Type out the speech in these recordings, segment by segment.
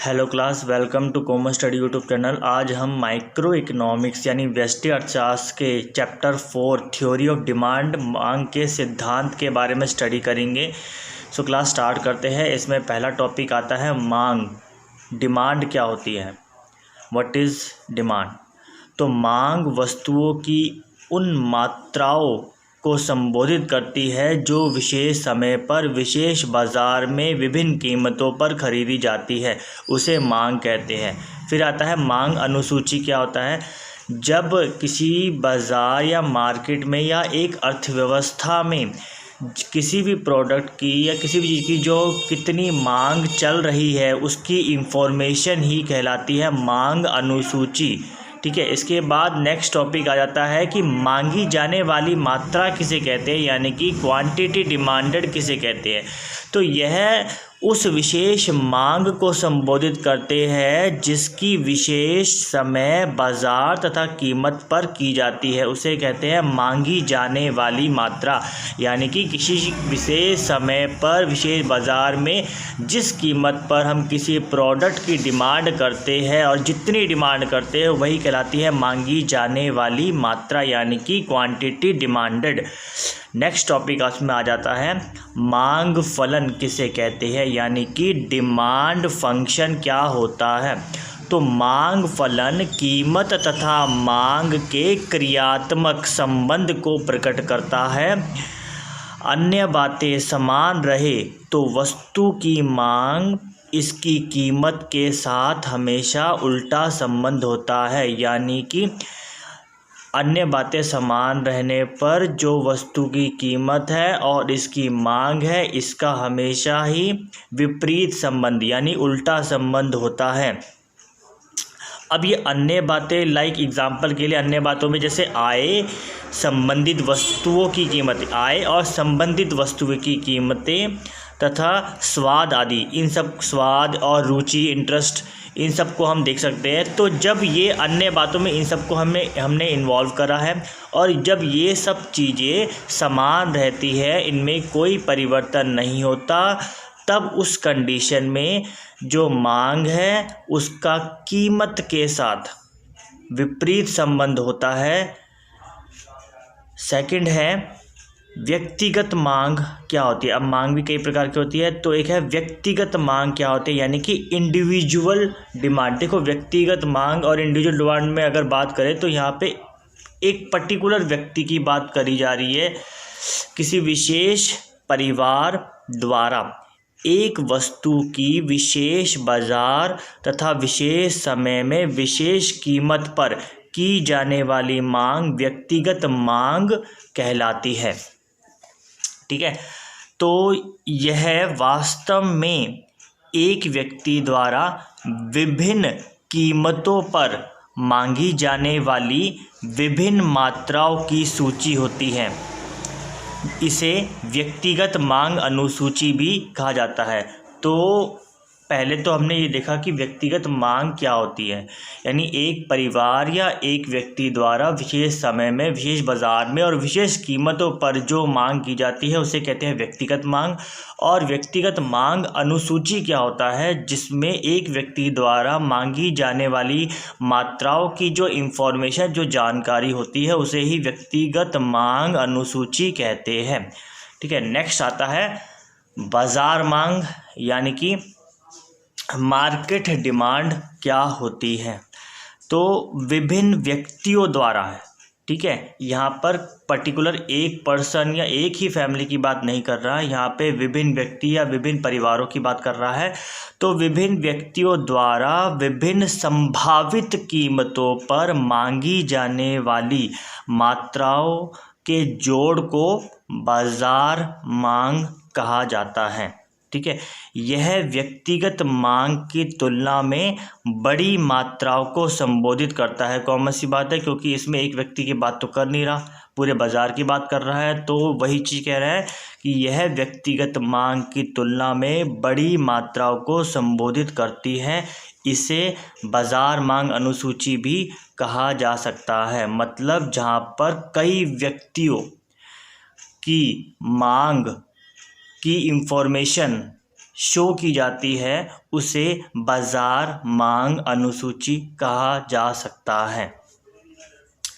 Hello class, welcome to commerce study YouTube channel. आज हम micro economics यानी व्यष्टि अर्थशास्त्र के चैप्टर 4 थ्योरी ऑफ डिमांड मांग के सिद्धांत के बारे में स्टडी करेंगे। सो क्लास स्टार्ट करते हैं। इसमें पहला टॉपिक आता है मांग। डिमांड क्या होती है? What is demand? तो मांग वस्तुओं की उन मात्राओं को संबोधित करती है जो विशेष समय पर विशेष बाज़ार में विभिन्न कीमतों पर खरीदी जाती है, उसे मांग कहते हैं। फिर आता है मांग अनुसूची। क्या होता है? जब किसी बाज़ार या मार्केट में या एक अर्थव्यवस्था में किसी भी प्रोडक्ट की या किसी भी चीज़ की जो कितनी मांग चल रही है उसकी इंफॉर्मेशन ही कहलाती है मांग अनुसूची। ठीक है। इसके बाद नेक्स्ट टॉपिक आ जाता है कि मांगी जाने वाली मात्रा किसे कहते हैं, यानी कि क्वांटिटी डिमांडेड किसे कहते हैं। तो यह उस विशेष मांग को संबोधित करते हैं जिसकी विशेष समय बाजार तथा कीमत पर की जाती है, उसे कहते हैं मांगी जाने वाली मात्रा। यानी कि किसी विशेष समय पर विशेष बाजार में जिस कीमत पर हम किसी प्रोडक्ट की डिमांड करते हैं और जितनी डिमांड करते हैं वही कहलाती है मांगी जाने वाली मात्रा, यानी कि क्वांटिटी डिमांडेड। नेक्स्ट टॉपिक उसमें आ जाता है मांग फलन किसे कहते हैं, यानी कि डिमांड फंक्शन क्या होता है। तो मांग फलन कीमत तथा मांग के क्रियात्मक संबंध को प्रकट करता है। अन्य बातें समान रहे तो वस्तु की मांग इसकी कीमत के साथ हमेशा उल्टा संबंध होता है, यानी कि अन्य बातें समान रहने पर जो वस्तु की कीमत है और इसकी मांग है इसका हमेशा ही विपरीत संबंध यानी उल्टा संबंध होता है। अब ये अन्य बातें लाइक एग्जांपल के लिए अन्य बातों में जैसे आय संबंधित वस्तुओं की कीमत, आय और संबंधित वस्तुओं की कीमतें तथा स्वाद आदि, इन सब स्वाद और रुचि इंटरेस्ट इन सब को हम देख सकते हैं। तो जब ये अन्य बातों में इन सब को हमने इन्वॉल्व करा है और जब ये सब चीज़ें समान रहती है, इनमें कोई परिवर्तन नहीं होता, तब उस कंडीशन में जो मांग है उसका कीमत के साथ विपरीत संबंध होता है। सेकंड है व्यक्तिगत मांग क्या होती है। अब मांग भी कई प्रकार की होती है, तो एक है व्यक्तिगत मांग क्या होती है, यानी कि इंडिविजुअल डिमांड। देखो, व्यक्तिगत मांग और इंडिविजुअल डिमांड में अगर बात करें तो यहाँ पे एक पर्टिकुलर व्यक्ति की बात करी जा रही है। किसी विशेष परिवार द्वारा एक वस्तु की विशेष बाजार तथा विशेष समय में विशेष कीमत पर की जाने वाली मांग व्यक्तिगत मांग कहलाती है। ठीक है। तो यह वास्तव में एक व्यक्ति द्वारा विभिन्न कीमतों पर मांगी जाने वाली विभिन्न मात्राओं की सूची होती है। इसे व्यक्तिगत मांग अनुसूची भी कहा जाता है। तो पहले तो हमने ये देखा कि व्यक्तिगत मांग क्या होती है, यानी एक परिवार या एक व्यक्ति द्वारा विशेष समय में विशेष बाजार में और विशेष कीमतों पर जो मांग की जाती है उसे कहते हैं व्यक्तिगत मांग। और व्यक्तिगत मांग अनुसूची क्या होता है, जिसमें एक व्यक्ति द्वारा मांगी जाने वाली मात्राओं की जो इंफॉर्मेशन जो जानकारी होती है उसे ही व्यक्तिगत मांग अनुसूची कहते हैं। ठीक है। नेक्स्ट आता है बाजार मांग, यानी कि मार्केट डिमांड क्या होती है। तो विभिन्न व्यक्तियों द्वारा है। ठीक है। यहाँ पर पर्टिकुलर एक पर्सन या एक ही फैमिली की बात नहीं कर रहा है, यहाँ पे विभिन्न व्यक्ति या विभिन्न परिवारों की बात कर रहा है। तो विभिन्न व्यक्तियों द्वारा विभिन्न संभावित कीमतों पर मांगी जाने वाली मात्राओं के जोड़ को बाजार मांग कहा जाता है। ठीक है। यह व्यक्तिगत मांग की तुलना में बड़ी मात्राओं को संबोधित करता है। कॉमन सी बात है, क्योंकि इसमें एक व्यक्ति की बात तो कर नहीं रहा, पूरे बाजार की बात कर रहा है। तो वही चीज़ कह रहा है कि यह व्यक्तिगत मांग की तुलना में बड़ी मात्राओं को संबोधित करती है। इसे बाजार मांग अनुसूची भी कहा जा सकता है। मतलब जहाँ पर कई व्यक्तियों की मांग की इंफॉर्मेशन शो की जाती है उसे बाजार मांग अनुसूची कहा जा सकता है।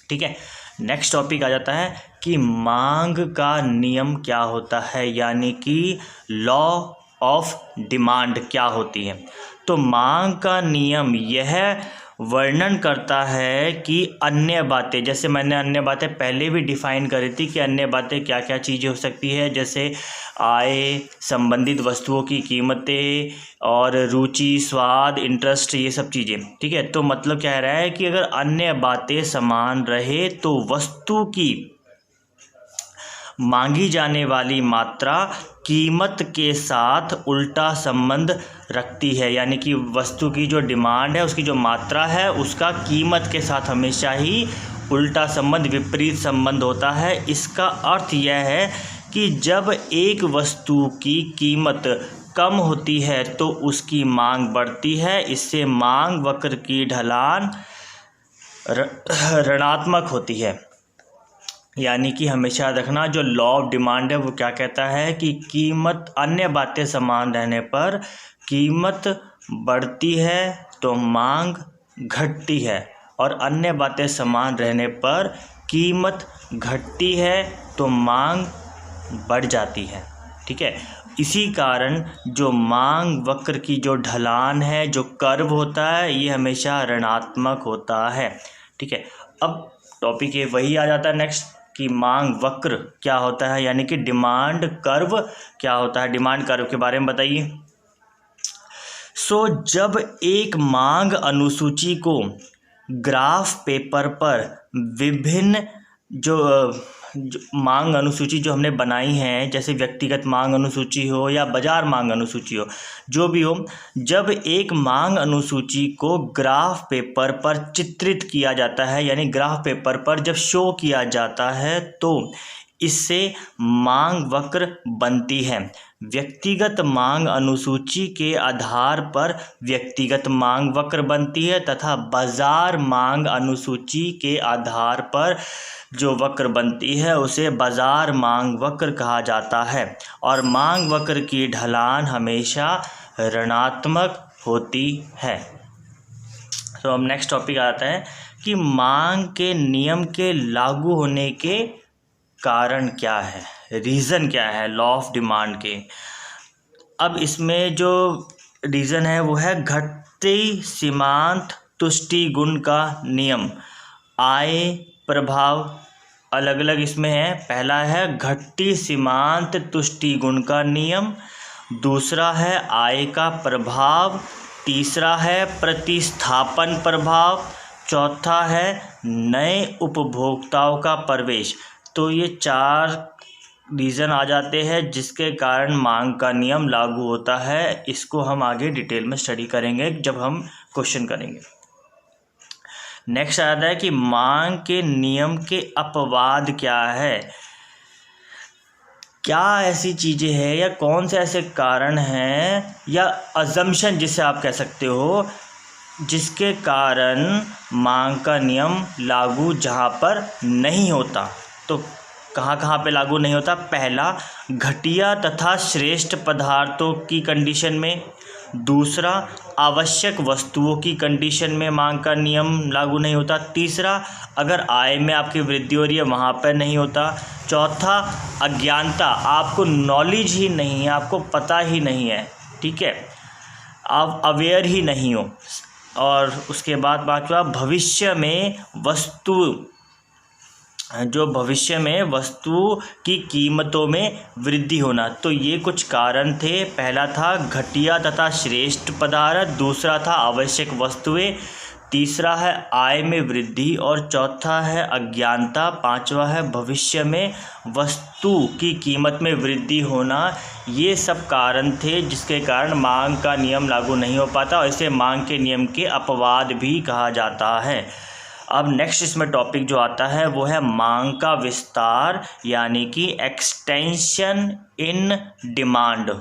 ठीक है, नेक्स्ट टॉपिक आ जाता है कि मांग का नियम क्या होता है, यानी कि लॉ ऑफ डिमांड क्या होती है। तो मांग का नियम यह वर्णन करता है कि अन्य बातें, जैसे मैंने अन्य बातें पहले भी डिफाइन करी थी कि अन्य बातें क्या क्या चीज़ें हो सकती है, जैसे आय, संबंधित वस्तुओं की कीमतें और रुचि, स्वाद, इंटरेस्ट, ये सब चीज़ें। ठीक है, तो मतलब कह रहा है कि अगर अन्य बातें समान रहे तो वस्तु की मांगी जाने वाली मात्रा कीमत के साथ उल्टा संबंध रखती है, यानी कि वस्तु की जो डिमांड है उसकी जो मात्रा है उसका कीमत के साथ हमेशा ही उल्टा संबंध, विपरीत संबंध होता है। इसका अर्थ यह है कि जब एक वस्तु की कीमत कम होती है तो उसकी मांग बढ़ती है। इससे मांग वक्र की ढलान ऋणात्मक होती है, यानी कि हमेशा याद रखना जो लॉ ऑफ डिमांड है वो क्या कहता है कि कीमत, अन्य बातें समान रहने पर कीमत बढ़ती है तो मांग घटती है, और अन्य बातें समान रहने पर कीमत घटती है तो मांग बढ़ जाती है। ठीक है, इसी कारण जो मांग वक्र की जो ढलान है, जो कर्व होता है, ये हमेशा ऋणात्मक होता है। ठीक है, अब टॉपिक ये वही आ जाता है नेक्स्ट कि मांग वक्र क्या होता है, यानी कि डिमांड कर्व क्या होता है। डिमांड कर्व के बारे में बताइए। जब एक मांग अनुसूची को ग्राफ पेपर पर विभिन्न जो मांग अनुसूची जो हमने बनाई है, जैसे व्यक्तिगत मांग अनुसूची हो या बाजार मांग अनुसूची हो, जो भी हो, जब एक मांग अनुसूची को ग्राफ पेपर पर चित्रित किया जाता है, यानी ग्राफ पेपर पर जब शो किया जाता है तो इससे मांग वक्र बनती है। व्यक्तिगत मांग अनुसूची के आधार पर व्यक्तिगत मांग वक्र बनती है तथा बाजार मांग अनुसूची के आधार पर जो वक्र बनती है उसे बाजार मांग वक्र कहा जाता है, और मांग वक्र की ढलान हमेशा ऋणात्मक होती है। तो अब नेक्स्ट टॉपिक आता है कि मांग के नियम के लागू होने के कारण क्या है, रीज़न क्या है लॉ ऑफ डिमांड के। अब इसमें जो रीज़न है वो है घटती सीमांत तुष्टि गुण का नियम। आय प्रभाव अलग अलग इसमें है। पहला है घटती सीमांत तुष्टि गुण का नियम, दूसरा है आय का प्रभाव, तीसरा है प्रतिस्थापन प्रभाव, चौथा है नए उपभोक्ताओं का प्रवेश। तो ये 4 रीज़न आ जाते हैं जिसके कारण मांग का नियम लागू होता है। इसको हम आगे डिटेल में स्टडी करेंगे जब हम क्वेश्चन करेंगे। नेक्स्ट आता है कि मांग के नियम के अपवाद क्या है, क्या ऐसी चीज़ें हैं या कौन से ऐसे कारण हैं या अजम्पशन जिसे आप कह सकते हो जिसके कारण मांग का नियम लागू जहाँ पर नहीं होता। तो कहाँ कहाँ पे लागू नहीं होता। पहला, घटिया तथा श्रेष्ठ पदार्थों की कंडीशन में। दूसरा, आवश्यक वस्तुओं की कंडीशन में मांग का नियम लागू नहीं होता। तीसरा, अगर आय में आपकी वृद्धि हो रही है वहाँ पर नहीं होता। चौथा, अज्ञानता, आपको नॉलेज ही नहीं है, आपको पता ही नहीं है, ठीक है, आप अवेयर ही नहीं हो। और उसके बाद पांचवा, भविष्य में वस्तु की कीमतों में वृद्धि होना। तो ये कुछ कारण थे। पहला था घटिया तथा श्रेष्ठ पदार्थ, दूसरा था आवश्यक वस्तुएं, तीसरा है आय में वृद्धि और चौथा है अज्ञानता, पांचवा है भविष्य में वस्तु की कीमत में वृद्धि होना। ये सब कारण थे जिसके कारण मांग का नियम लागू नहीं हो पाता और इसे मांग के नियम के अपवाद भी कहा जाता है। अब नेक्स्ट इसमें टॉपिक जो आता है वो है मांग का विस्तार यानी कि एक्सटेंशन इन डिमांड।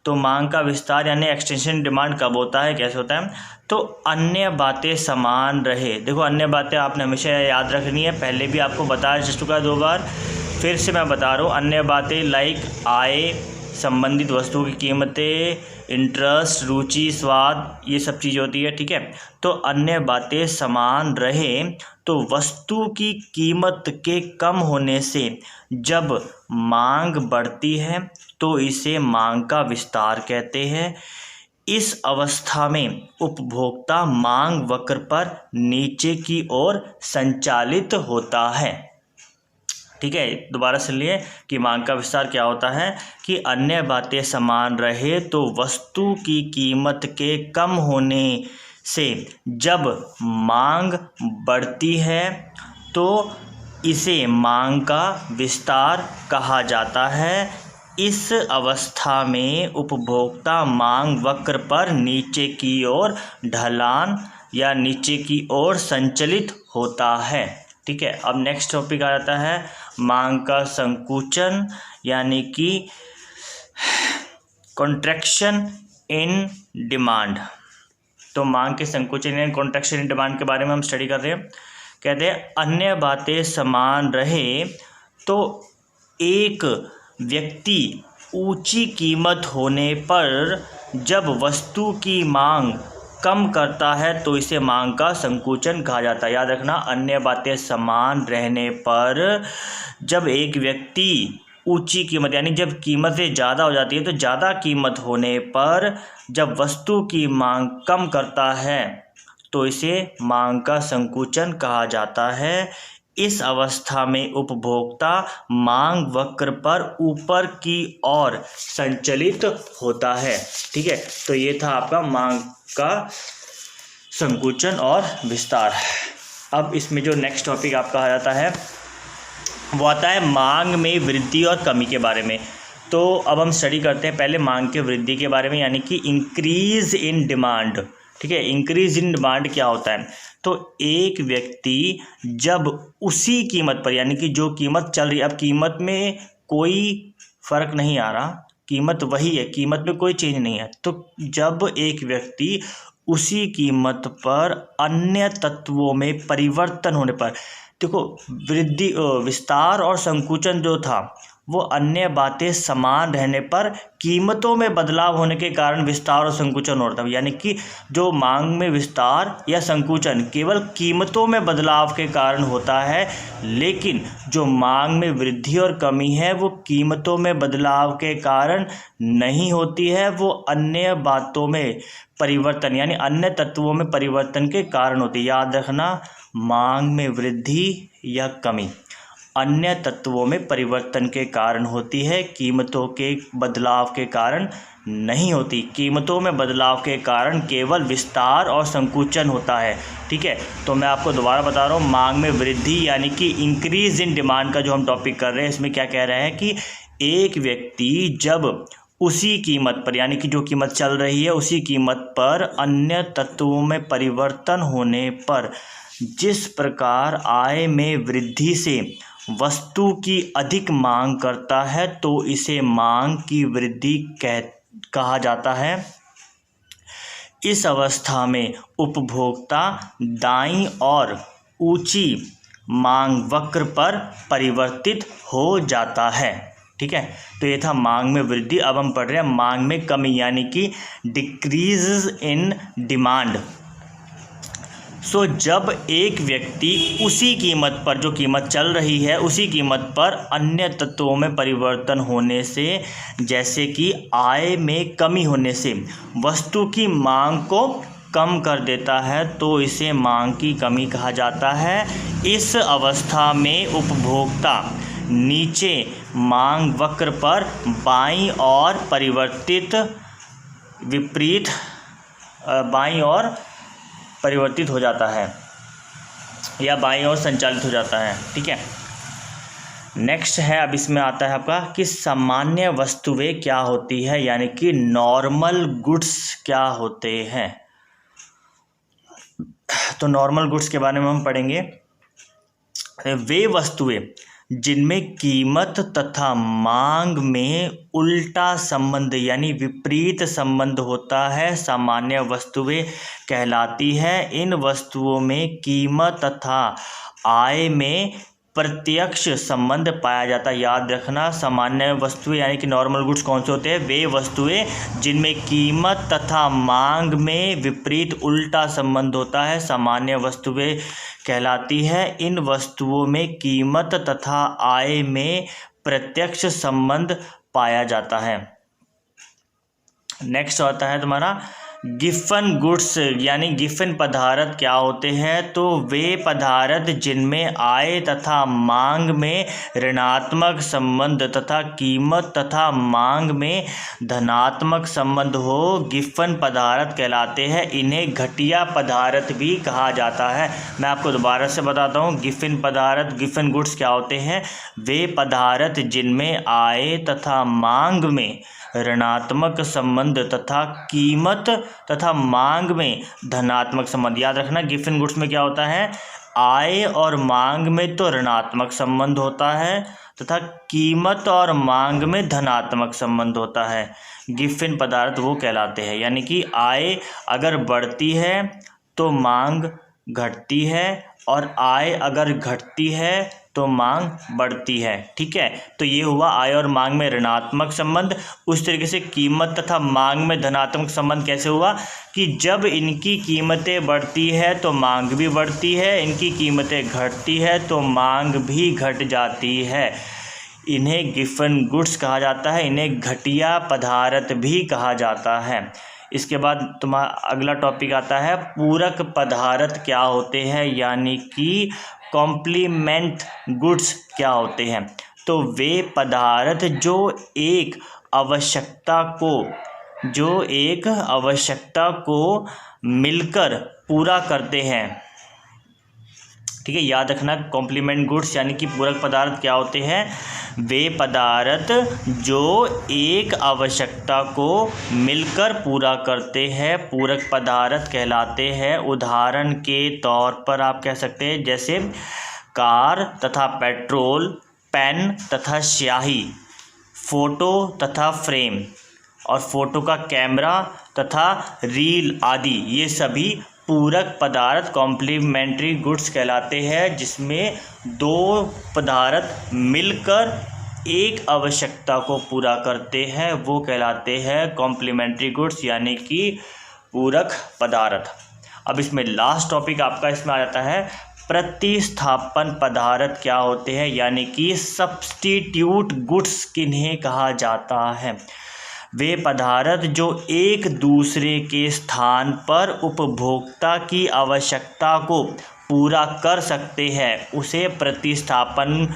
तो मांग का विस्तार यानी एक्सटेंशन डिमांड कब होता है, कैसे होता है? तो अन्य बातें समान रहे। देखो अन्य बातें आपने हमेशा याद रखनी है, पहले भी आपको बताया जा चुका है 2 बार, फिर से मैं बता रहा हूँ। अन्य बातें लाइक आय, संबंधित वस्तुओं की कीमतें, इंटरेस्ट, रुचि, स्वाद, ये सब चीज़ होती है। ठीक है, तो अन्य बातें समान रहे तो वस्तु की कीमत के कम होने से जब मांग बढ़ती है तो इसे मांग का विस्तार कहते हैं। इस अवस्था में उपभोक्ता मांग वक्र पर नीचे की ओर संचालित होता है। ठीक है, दोबारा सुन लिए कि मांग का विस्तार क्या होता है कि अन्य बातें समान रहे तो वस्तु की कीमत के कम होने से जब मांग बढ़ती है तो इसे मांग का विस्तार कहा जाता है। इस अवस्था में उपभोक्ता मांग वक्र पर नीचे की ओर ढलान या नीचे की ओर संचालित होता है। ठीक है, अब नेक्स्ट टॉपिक आ जाता है मांग का संकुचन यानी कि कॉन्ट्रैक्शन इन डिमांड। तो मांग के संकुचन यानी कॉन्ट्रैक्शन इन डिमांड के बारे में हम स्टडी कर रहे हैं। कहते हैं अन्य बातें समान रहे तो एक व्यक्ति ऊंची कीमत होने पर जब वस्तु की मांग कम करता है तो इसे मांग का संकुचन कहा जाता है। याद रखना, अन्य बातें समान रहने पर जब एक व्यक्ति ऊंची कीमत यानी जब कीमतें ज़्यादा हो जाती है तो ज़्यादा कीमत होने पर जब वस्तु की मांग कम करता है तो इसे मांग का संकुचन कहा जाता है। इस अवस्था में उपभोक्ता मांग वक्र पर ऊपर की ओर संचालित होता है। ठीक है, तो ये था आपका मांग का संकुचन और विस्तार। अब इसमें जो नेक्स्ट टॉपिक आपका आ जाता है वो आता है मांग में वृद्धि और कमी के बारे में। तो अब हम स्टडी करते हैं पहले मांग के वृद्धि के बारे में यानी कि इंक्रीज इन डिमांड। ठीक है, इंक्रीज इन डिमांड क्या होता है? तो एक व्यक्ति जब उसी कीमत पर यानी कि जो कीमत चल रही है, अब कीमत में कोई फ़र्क नहीं आ रहा, कीमत वही है, कीमत में कोई चेंज नहीं है, तो जब एक व्यक्ति उसी कीमत पर अन्य तत्वों में परिवर्तन होने पर, देखो वृद्धि विस्तार और संकुचन जो था वो अन्य बातें समान रहने पर कीमतों में बदलाव होने के कारण विस्तार और संकुचन होता है। यानी कि जो मांग में विस्तार या संकुचन केवल कीमतों में बदलाव के कारण होता है, लेकिन जो मांग में वृद्धि और कमी है वो कीमतों में बदलाव के कारण नहीं होती है, वो अन्य बातों में परिवर्तन यानी अन्य तत्वों में परिवर्तन के कारण होती है। याद रखना, मांग में वृद्धि या कमी अन्य तत्वों में परिवर्तन के कारण होती है, कीमतों के बदलाव के कारण नहीं होती। कीमतों में बदलाव के कारण केवल विस्तार और संकुचन होता है। ठीक है, तो मैं आपको दोबारा बता रहा हूँ, मांग में वृद्धि यानी कि इंक्रीज इन डिमांड का जो हम टॉपिक कर रहे हैं इसमें क्या कह रहे हैं कि एक व्यक्ति जब उसी कीमत पर यानी कि जो कीमत चल रही है उसी कीमत पर अन्य तत्वों में परिवर्तन होने पर जिस प्रकार आय में वृद्धि से वस्तु की अधिक मांग करता है तो इसे मांग की वृद्धि कहा जाता है। इस अवस्था में उपभोक्ता दाईं और ऊंची मांग वक्र पर परिवर्तित हो जाता है। ठीक है, तो ये था मांग में वृद्धि। अब हम पढ़ रहे हैं मांग में कमी यानी कि डिक्रीज इन डिमांड। सो जब एक व्यक्ति उसी कीमत पर, जो कीमत चल रही है उसी कीमत पर अन्य तत्वों में परिवर्तन होने से, जैसे कि आय में कमी होने से वस्तु की मांग को कम कर देता है तो इसे मांग की कमी कहा जाता है। इस अवस्था में उपभोक्ता नीचे मांग वक्र पर बाईं ओर परिवर्तित हो जाता है या बाईं ओर संचालित हो जाता है। ठीक है, नेक्स्ट है, अब इसमें आता है आपका कि सामान्य वस्तुएं क्या होती है यानी कि नॉर्मल गुड्स क्या होते हैं। तो नॉर्मल गुड्स के बारे में हम पढ़ेंगे। वे वस्तुएं जिनमें कीमत तथा मांग में उल्टा संबंध यानी विपरीत संबंध होता है सामान्य वस्तुएं कहलाती है। इन वस्तुओं में कीमत तथा आय में प्रत्यक्ष संबंध पाया जाता है। याद रखना, सामान्य वस्तुएं यानी कि नॉर्मल गुड्स कौन से होते हैं? वे वस्तुएं जिनमें कीमत तथा मांग में विपरीत उल्टा संबंध होता है सामान्य वस्तुएं कहलाती है। इन वस्तुओं में कीमत तथा आय में प्रत्यक्ष संबंध पाया जाता है। नेक्स्ट आता है तुम्हारा गिफन गुड्स यानी गिफन पदार्थ क्या होते हैं? तो वे पदार्थ जिनमें आय तथा मांग में ऋणात्मक संबंध तथा कीमत तथा मांग में धनात्मक संबंध हो, गिफन पदार्थ कहलाते हैं। इन्हें घटिया पदार्थ भी कहा जाता है। मैं आपको दोबारा से बताता हूँ, गिफन पदार्थ, गिफन गुड्स क्या होते हैं? वे पदार्थ जिनमें आय तथा मांग में ऋणात्मक संबंध तथा कीमत तथा मांग में धनात्मक संबंध। याद रखना, गिफन गुड्स में क्या होता है? आय और मांग में तो ऋणात्मक संबंध होता है तथा कीमत और मांग में धनात्मक संबंध होता है। गिफन पदार्थ वो कहलाते हैं। यानी कि आय अगर बढ़ती है तो मांग घटती है और आय अगर घटती है तो मांग बढ़ती है। ठीक है, तो ये हुआ आय और मांग में ऋणात्मक संबंध। उस तरीके से कीमत तथा मांग में धनात्मक संबंध कैसे हुआ कि जब इनकी कीमतें बढ़ती है तो मांग भी बढ़ती है, इनकी कीमतें घटती है तो मांग भी घट जाती है। इन्हें गिफन गुड्स कहा जाता है। इन्हें घटिया पदार्थ भी कहा जाता है। इसके बाद तुम्हारा अगला टॉपिक आता है पूरक पदार्थ क्या होते हैं, यानी कि कॉम्प्लीमेंट गुड्स क्या होते हैं? तो वे पदार्थ जो एक आवश्यकता को मिलकर पूरा करते हैं। ठीक है, याद रखना, कॉम्प्लीमेंट गुड्स यानी कि पूरक पदार्थ क्या होते हैं? वे पदार्थ जो एक आवश्यकता को मिलकर पूरा करते हैं पूरक पदार्थ कहलाते हैं। उदाहरण के तौर पर आप कह सकते हैं जैसे कार तथा पेट्रोल, पेन तथा स्याही, फोटो तथा फ्रेम और फोटो का कैमरा तथा रील आदि, ये सभी पूरक पदार्थ कॉम्प्लीमेंट्री गुड्स कहलाते हैं, जिसमें दो पदार्थ मिलकर एक आवश्यकता को पूरा करते हैं, वो कहलाते हैं कॉम्प्लीमेंट्री गुड्स यानी कि पूरक पदार्थ। अब इसमें लास्ट टॉपिक आपका इसमें आ जाता है प्रतिस्थापन पदार्थ क्या होते हैं, यानी कि सब्स्टिट्यूट गुड्स किन्हें कहा जाता है? वे पदार्थ जो एक दूसरे के स्थान पर उपभोक्ता की आवश्यकता को पूरा कर सकते हैं, उसे प्रतिस्थापन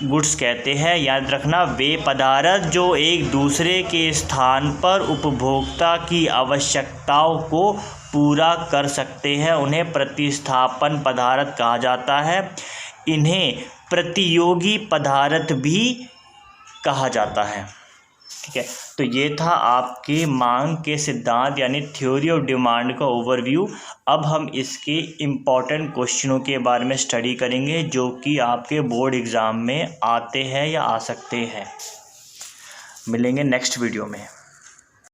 गुड्स कहते हैं। याद रखना, वे पदार्थ जो एक दूसरे के स्थान पर उपभोक्ता की आवश्यकताओं को पूरा कर सकते हैं, उन्हें प्रतिस्थापन पदार्थ कहा जाता है। इन्हें प्रतियोगी पदार्थ भी कहा जाता है। ठीक है, तो ये था आपके मांग के सिद्धांत यानी थ्योरी ऑफ डिमांड का ओवरव्यू। अब हम इसके इम्पॉर्टेंट क्वेश्चनों के बारे में स्टडी करेंगे जो कि आपके बोर्ड एग्ज़ाम में आते हैं या आ सकते हैं। मिलेंगे नेक्स्ट वीडियो में।